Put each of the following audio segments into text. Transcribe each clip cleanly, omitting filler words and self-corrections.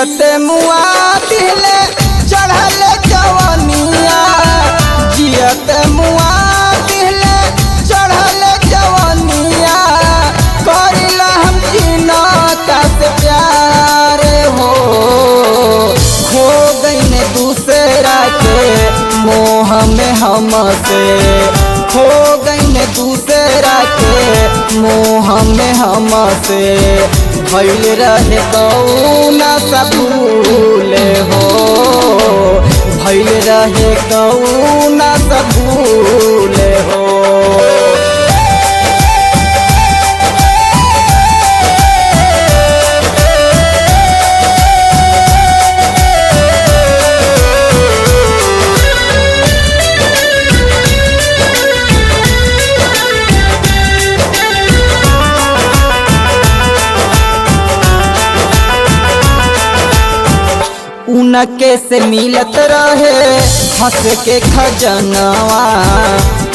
जियत मुआ दिले चढ़ल जवनिया, जियत मुआ दिले चढ़ल जवनिया, करिला हम जीना से प्यार हो गईन दूसरा के मोह में हमसे, खो गईन दूसरा के मोह में हमसे, भइल रहे कौना सब भूले हो, भइल रहे कौना सब भूले हो। उनके से मिलत रहे हंस के खजनवा,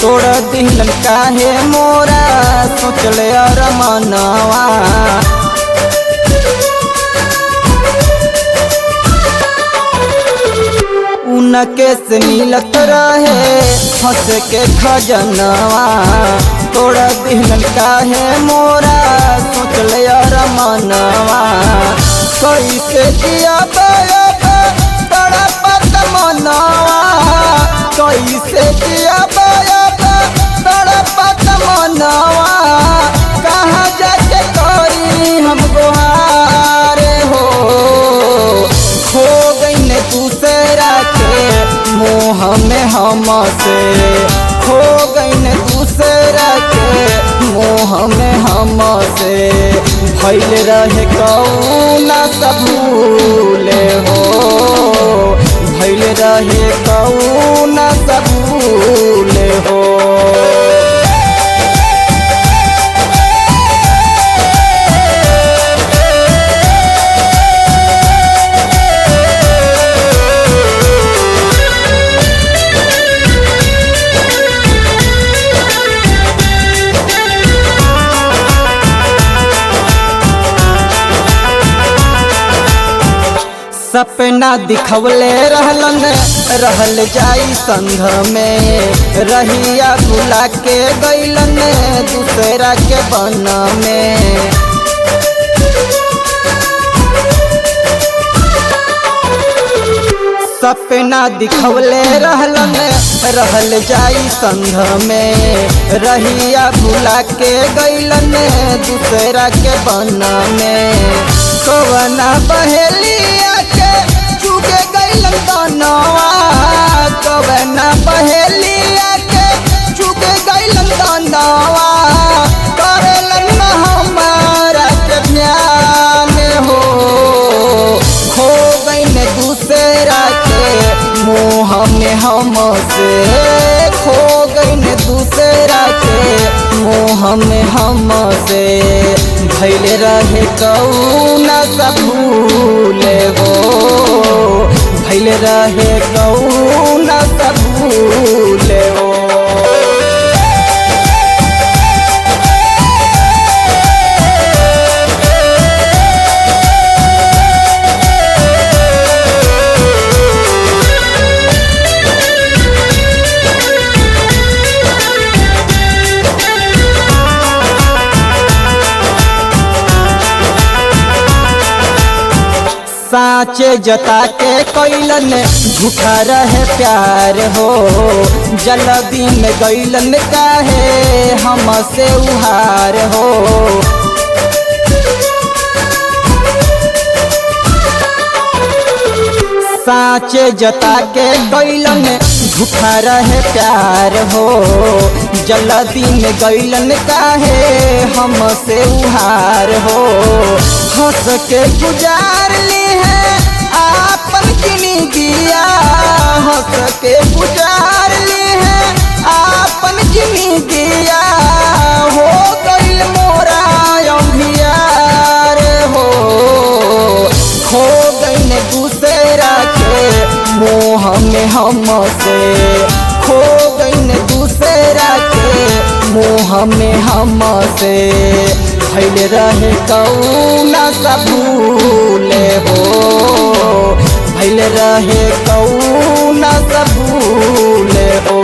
तोड़ दिलन काहे मोरा सोचले अरमनवा। उनके से मिलत रहे हंस के खजनवा, तोड़ दिलन काहे मोरा सोचले अरमनवा। कैसे जिया तड़पत मनवा, कैसे जिया तड़पत मनवा, कहाँ जाके करी हम गुहार हो, खो गईन दूसरा के मोह में हमसे, खो गईन दूसरा के मोह में हमसे, भइल रहे कौना सब भूले हो, भइल रहे कौना सब भूले हो। सपना दिखवले रहल जाई संघ में, रहिया भुला के गईलन दूसरा के बन में। सपना दिखवले रहल जाई संघ में, रहिया भुला के गईलन दूसरा के बन में। कवना बहेलिया के चुके गईलन दनवा, कवना बहेलिया के चुके गईलन दनवा, करेलन हमारा के ध्यान हो, खो गईन दूसरा के मोह में हमसे, खो गईन दूसरा के मोह में हमसे, भइल रहे कौना सब भूले हो, भइल रहे कौना सब भूले हो। साँचे जता के कैलन झूठा रहे प्यार हो, जल्दी में गईलन काहे हमसे उहार हो। साँचे जता के कैलन झूठा रहे प्यार हो, जल्दी में गईलन काहे हमसे उहार हो। हंस के गुजार ली है आपन जिंदगिया, हंस के गुजार ली है आपन जिंदगिया, हो गईल मोरा अंधियार हो, खो गईन दूसरा के मोह में हमसे, खो गईन दूसरा के मोह में हमसे, भइल रहे कौना सा भूले हो, भइल रहे कौना सा भूले हो।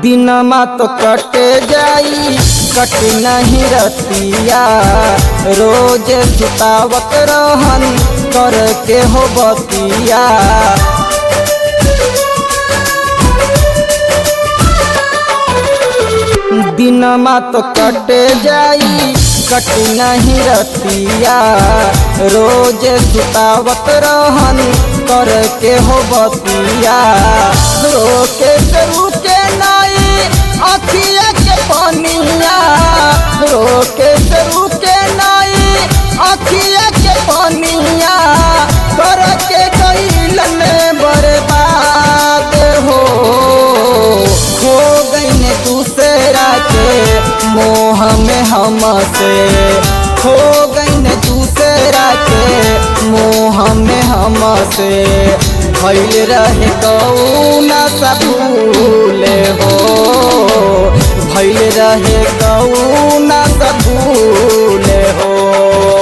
दिनमा तो कटे जाई कट नहीं रतिया, रोज सुतावत रहन करके हो बतिया। दिनमा तो कटे जाई कट नहीं रतिया, रोज सुतावत रहन करके हो बतिया। रोके से रुके नहीं अखिया के पनिया, रोके से रुके नहीं अखिया के पनिया, करके गइलन बर्बाद हो गईन दूसरा के मोह में हमसे, खो गईन दूसरा के मोह में हमसे। भइल रहे कौना सा भूले हो, भइल रहे कौना सा भूले हो।